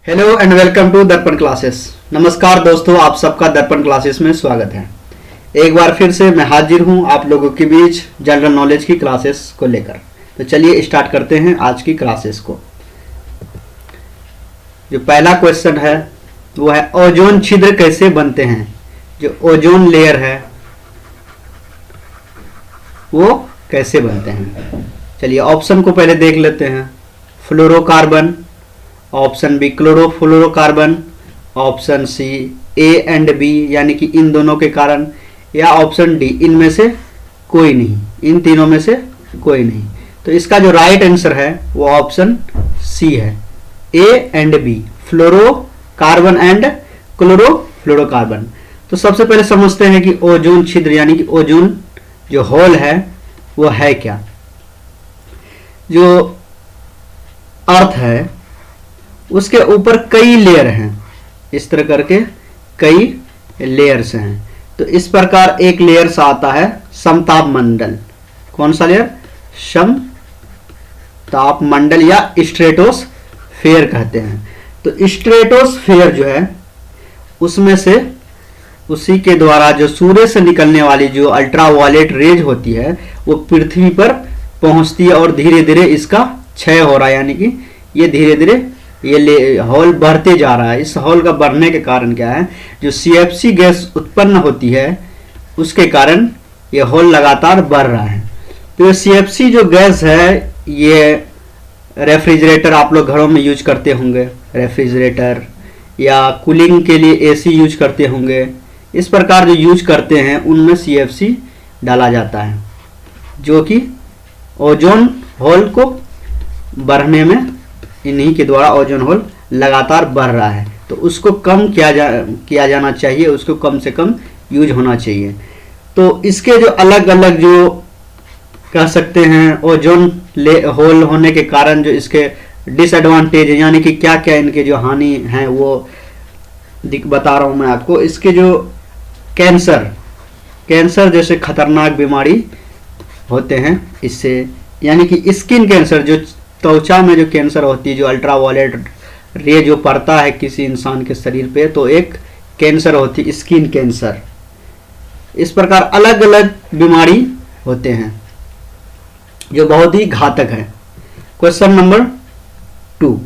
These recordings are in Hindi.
हेलो एंड वेलकम टू दर्पण क्लासेस। नमस्कार दोस्तों, आप सबका दर्पण क्लासेस में स्वागत है। एक बार फिर से मैं हाजिर हूं आप लोगों के बीच जनरल नॉलेज की क्लासेस को लेकर। तो चलिए स्टार्ट करते हैं आज की क्लासेस को। जो पहला क्वेश्चन है वो है ओजोन छिद्र कैसे बनते हैं। जो ओजोन लेयर है वो कैसे बनते हैं। चलिए ऑप्शन को पहले देख लेते हैं। Fluorocarbon, option B chlorofluorocarbon, option C A and B यानी कि इन दोनों के कारण, या ऑप्शन डी इनमें से कोई नहीं, इन तीनों में से कोई नहीं। तो इसका जो राइट आंसर है वो ऑप्शन सी है, A and B, fluorocarbon and chlorofluorocarbon. तो सबसे पहले समझते हैं कि ओजोन छिद्र यानी कि ओजोन जो होल है वो है क्या। जो अर्थ है उसके ऊपर कई लेयर हैं, इस तरह करके कई लेयर्स हैं। तो इस प्रकार एक लेयर से आता है समताप मंडल। कौन सा लेयर? समताप मंडल या स्ट्रेटोस्फेयर कहते हैं। तो स्ट्रेटोस्फेयर जो है उसमें से उसी के द्वारा जो सूर्य से निकलने वाली जो अल्ट्रावायलेट रेज होती है वो पृथ्वी पर पहुंचती है और धीरे धीरे इसका क्षय हो रहा है, यानी कि ये धीरे धीरे ये हॉल बढ़ते जा रहा है। इस हॉल का बढ़ने के कारण क्या है, जो CFC गैस उत्पन्न होती है उसके कारण ये हॉल लगातार बढ़ रहा है। तो ये CFC जो गैस है ये रेफ्रिजरेटर आप लोग घरों में यूज करते होंगे, रेफ्रिजरेटर, या कूलिंग के लिए AC यूज करते होंगे। इस प्रकार जो यूज करते हैं उनमें CFC डाला जाता है, जो कि ओजोन होल को बढ़ने में, इन्हीं के द्वारा ओजोन होल लगातार बढ़ रहा है। तो उसको कम किया जाना चाहिए, उसको कम से कम यूज होना चाहिए। तो इसके जो अलग अलग जो कह सकते हैं ओजोन होल होने के कारण जो इसके डिसएडवांटेज है, यानी कि क्या क्या इनके जो हानि हैं वो बता रहा हूं मैं आपको। इसके जो कैंसर जैसे खतरनाक बीमारी होते हैं इससे, यानी कि स्किन कैंसर, जो त्वचा में जो कैंसर होती है, जो अल्ट्रावायलेट रे जो पड़ता है किसी इंसान के शरीर पे, तो एक कैंसर होती है स्किन कैंसर। इस प्रकार अलग अलग बीमारी होते हैं जो बहुत ही घातक है। क्वेश्चन नंबर 2,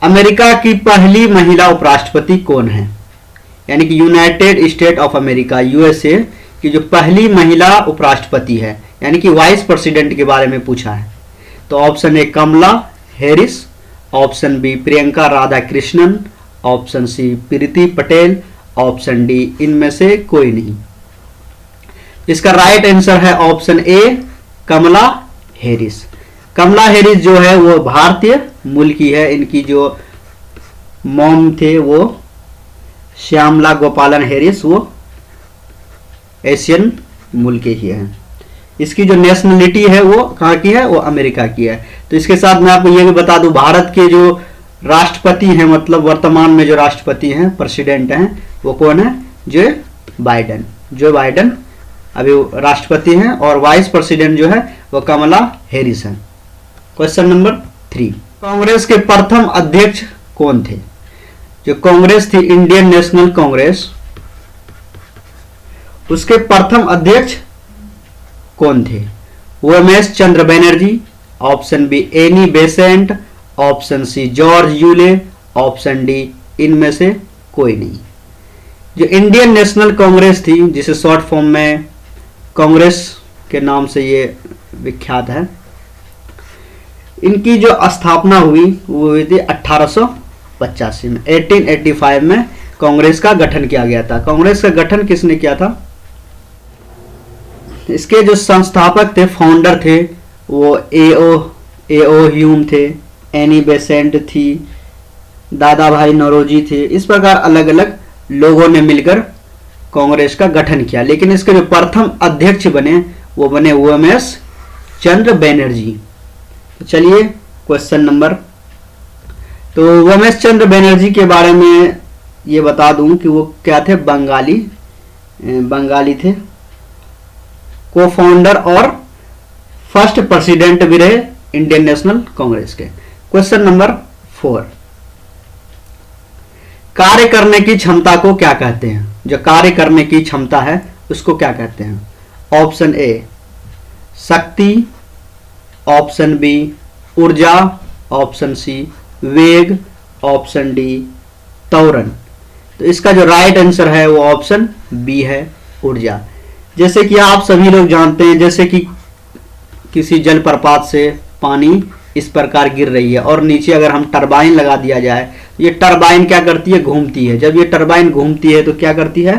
अमेरिका की पहली महिला उपराष्ट्रपति कौन है। यानी कि United state of America USA की जो पहली महिला उपराष्ट्रपति है, यानी कि वाइस प्रेसिडेंट के बारे में पूछा है। तो option A Kamala Harris, option B Priyanka Radhakrishnan, option C Priti Patel, option D इनमें से कोई नहीं। इसका राइट आंसर है option A Kamala Harris. Kamala Harris जो है वो भारतीय मूल की है। इनकी जो मॉम थे वो श्यामला गोपालन हैरिस, वो एशियन मूल के ही हैं। इसकी जो नेशनलिटी है वो कहाँ की है, वो अमेरिका की है। तो इसके साथ मैं आपको ये भी बता दूं, भारत के जो राष्ट्रपति हैं, मतलब वर्तमान में जो राष्ट्रपति हैं, प्रेसिडेंट हैं, वो कौन है? जो बाइडेन अभी राष्ट्रपति हैं, और वाइस प्रेसिडेंट जो है वो कमला हैरिस हैं। क्वेश्चन नंबर 3, कांग्रेस के प्रथम अध्यक्ष कौन थे। जो कांग्रेस थी, इंडियन नेशनल कांग्रेस, उसके प्रथम अध्यक्ष कौन थे? OMS Chandra Banerjee, option B Annie Besant, option C George Yule, option D इनमें से कोई नहीं। जो इंडियन नेशनल कांग्रेस थी, जिसे शॉर्ट फॉर्म में कांग्रेस के नाम से ये विख्यात है, इनकी जो स्थापना हुई वो हुई थी 1885 में। 1885 में कांग्रेस का गठन किया गया था। कांग्रेस का गठन किसने किया था? इसके जो संस्थापक थे, फाउंडर थे, वो A.O. ह्यूम थे, एनी बेसेंट थी, दादा भाई नौरोजी थे। इस प्रकार अलग अलग लोगों ने मिलकर कांग्रेस का गठन किया। लेकिन इसके जो प्रथम अध्यक्ष बने वो बने OMS चंद्र बनर्जी। तो चलिए क्वेश्चन नंबर, तो OMS चंद्र बनर्जी के बारे में ये बता दूं कि वो क्या थे, बंगाली थे, को फाउंडर और फर्स्ट प्रेसिडेंट भी रहे इंडियन नेशनल कांग्रेस के। क्वेश्चन नंबर 4, कार्य करने की क्षमता को क्या कहते हैं? जो कार्य करने की क्षमता है उसको क्या कहते हैं? ऑप्शन ए शक्ति, ऑप्शन बी ऊर्जा, ऑप्शन सी वेग, ऑप्शन डी त्वरण। तो इसका जो राइट आंसर है वो ऑप्शन बी है, ऊर्जा। जैसे कि आप सभी लोग जानते हैं, जैसे कि किसी जलप्रपात से पानी इस प्रकार गिर रही है और नीचे अगर हम टरबाइन लगा दिया जाए, ये टरबाइन क्या करती है? घूमती है। जब ये टरबाइन घूमती है तो क्या करती है?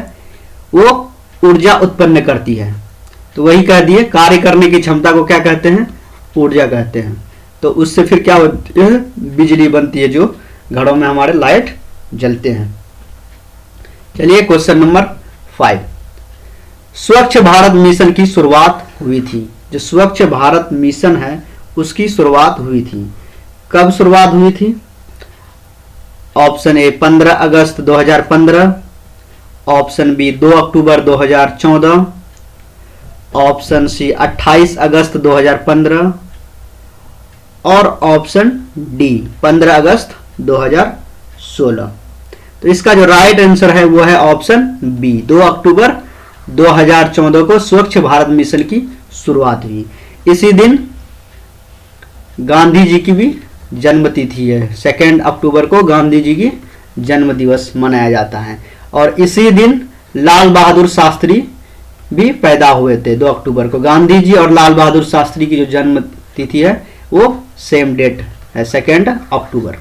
वो ऊर्जा उत्पन्न करती है। तो वही कह दिए, कार्य करने की क्षमता को क्या कहते हैं? ऊर्जा कहते हैं। तो उससे फिर क्या होती है? बिजली बनती है, जो घरों में हमारे लाइट जलते हैं। चलिए क्वेश्चन नंबर 5, स्वच्छ भारत मिशन की शुरुआत हुई थी। जो स्वच्छ भारत मिशन है उसकी शुरुआत हुई थी, कब शुरुआत हुई थी? ऑप्शन ए 15 अगस्त 2015, ऑप्शन बी 2 अक्टूबर 2014, ऑप्शन सी 28 अगस्त 2015 और ऑप्शन डी 15 अगस्त 2016। तो इसका जो राइट आंसर है वो है ऑप्शन बी, 2 अक्टूबर 2014 को स्वच्छ भारत मिशन की शुरुआत हुई। इसी दिन गांधी जी की भी जन्मतिथि है, 2 अक्टूबर को गांधी जी की जन्म दिवस मनाया जाता है। और इसी दिन लाल बहादुर शास्त्री भी पैदा हुए थे, 2 अक्टूबर को। गांधी जी और लाल बहादुर शास्त्री की जो जन्म तिथि है वो सेम डेट है, 2 अक्टूबर।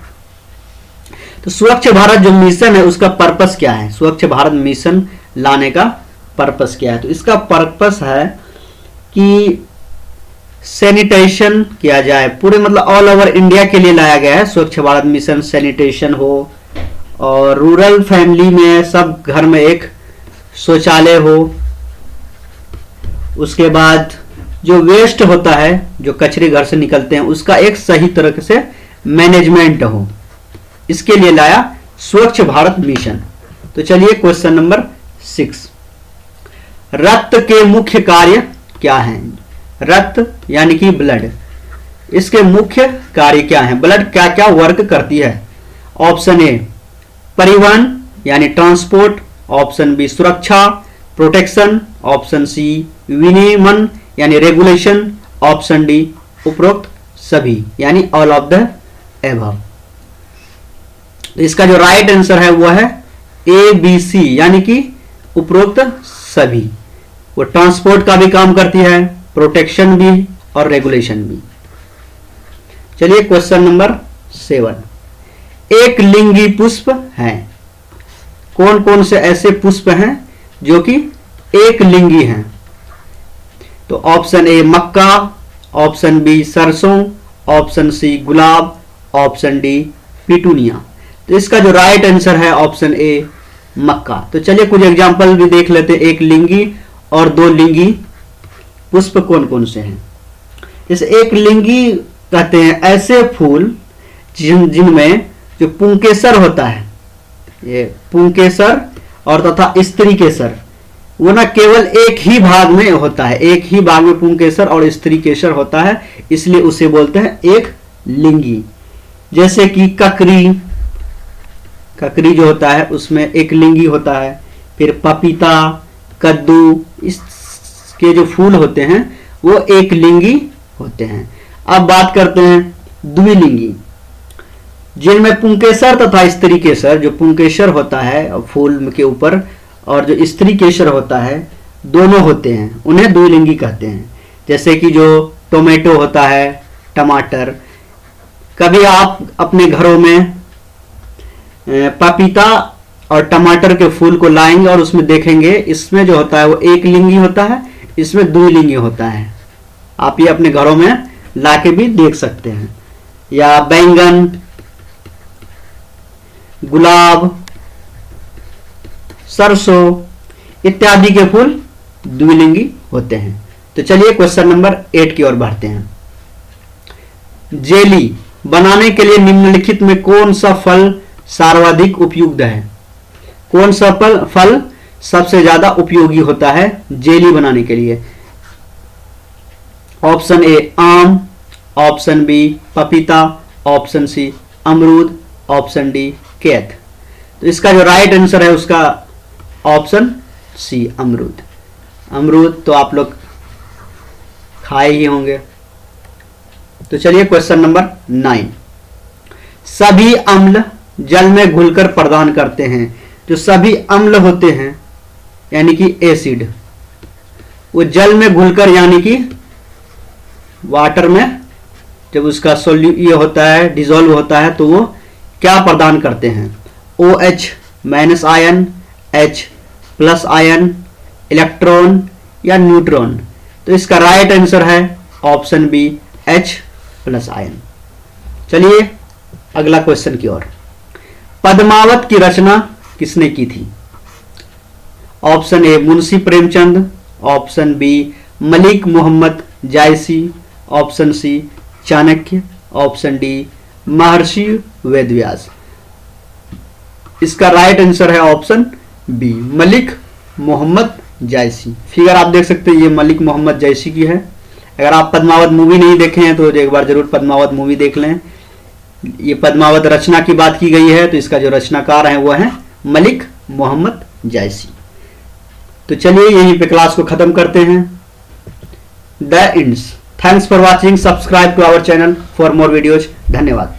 तो स्वच्छ भारत जो मिशन है उसका पर्पस क्या है? स्वच्छ भारत मिशन लाने का पर्पस क्या है? तो इसका पर्पस है कि सैनिटेशन किया जाए, पूरे मतलब ऑल ओवर इंडिया के लिए लाया गया है स्वच्छ भारत मिशन। सैनिटेशन हो और रूरल फैमिली में सब घर में एक शौचालय हो। उसके बाद जो वेस्ट होता है, जो कचरे घर से निकलते हैं, उसका एक सही तरह से मैनेजमेंट हो, इसके लिए लाया स्वच्छ भारत मिशन। तो चलिए क्वेश्चन नंबर 6, रक्त के मुख्य कार्य क्या हैं? रक्त यानी कि ब्लड, इसके मुख्य कार्य क्या हैं? ब्लड क्या क्या वर्क करती है? ऑप्शन ए परिवहन यानी ट्रांसपोर्ट, ऑप्शन बी सुरक्षा प्रोटेक्शन, ऑप्शन सी विनियमन यानी रेगुलेशन, ऑप्शन डी उपरोक्त सभी यानी ऑल ऑफ द एबव। इसका जो राइट आंसर है वो है ए बी सी यानी कि उपरोक्त सभी। वो ट्रांसपोर्ट का भी काम करती है, प्रोटेक्शन भी और रेगुलेशन भी। चलिए क्वेश्चन नंबर 7, एक लिंगी पुष्प हैं। कौन कौन से ऐसे पुष्प हैं जो कि एक लिंगी हैं? तो ऑप्शन ए मक्का, ऑप्शन बी सरसों, ऑप्शन सी गुलाब, ऑप्शन डी पिटूनिया। तो इसका जो राइट आंसर है ऑप्शन ए मक्का। तो चलिए कुछ एग्जांपल भी देख लेते हैं, एक लिंगी और दो लिंगी पुष्प कौन कौन से हैं। जैसे एक लिंगी कहते हैं ऐसे फूल जिनमें जो पुंकेसर होता है, ये पुंकेसर और तथा स्त्री केसर, वो ना केवल एक ही भाग में होता है, एक ही भाग में पुंकेसर और स्त्री केसर होता है, इसलिए उसे बोलते हैं एक लिंगी। जैसे कि ककरी, ककरी जो होता है उसमें एक लिंगी होता है। फिर पपीता, कद्दू, इसके जो फूल होते हैं वो एक लिंगी होते हैं। अब बात करते हैं द्विलिंगी, जिनमें पुंकेसर तथा स्त्री केसर, जो पुंकेसर होता है फूल के ऊपर और जो स्त्री केसर होता है दोनों होते हैं, उन्हें द्विलिंगी कहते हैं। जैसे कि जो टोमेटो होता है, टमाटर। कभी आप अपने घरों में पपीता और टमाटर के फूल को लाएंगे और उसमें देखेंगे इसमें जो होता है वो एक लिंगी होता है, इसमें द्विलिंगी होता है। आप ये अपने घरों में लाके भी देख सकते हैं। या बैंगन, गुलाब, सरसों इत्यादि के फूल द्विलिंगी होते हैं। तो चलिए क्वेश्चन नंबर 8 की ओर बढ़ते हैं। जेली बनाने के लिए निम्नलिखित में कौन सा फल सर्वाधिक उपयुक्त है? कौन सा फल सबसे ज्यादा उपयोगी होता है जेली बनाने के लिए? ऑप्शन ए आम, ऑप्शन बी पपीता, ऑप्शन सी अमरूद, ऑप्शन डी केत। तो इसका जो राइट आंसर है उसका ऑप्शन सी, अमरूद। अमरूद तो आप लोग खाए ही होंगे। तो चलिए क्वेश्चन नंबर 9। सभी अम्ल जल में घुलकर प्रदान करते हैं। जो सभी अम्ल होते हैं यानी कि एसिड, वो जल में घुलकर यानी कि वाटर में जब उसका ये होता है, डिजोल्व होता है, तो वो क्या प्रदान करते हैं? OH minus ion, H plus ion, electron या न्यूट्रॉन। तो इसका राइट आंसर है option B, H plus ion. चलिए अगला क्वेश्चन की ओर। पद्मावत की रचना किसने की थी? Option A Munshi Premchand, option B Malik Mohammad Jayasi, option C Chanakya, option D Maharishi Vedvyas. इसका राइट आंसर है option B, Malik Mohammad Jayasi. Figure आप देख सकते हैं, ये मलिक मोहम्मद जायसी की है। अगर आप पद्मावत मूवी नहीं देखे हैं तो एक बार जरूर पद्मावत मूवी देख लें। ये पद्मावत रचना की बात की गई है, तो इसका जो रचनाकार है वो है मलिक मोहम्मद जायसी। तो चलिए यहीं पे क्लास को खत्म करते हैं। The ends. Thanks for watching. Subscribe to our channel for more videos. धन्यवाद।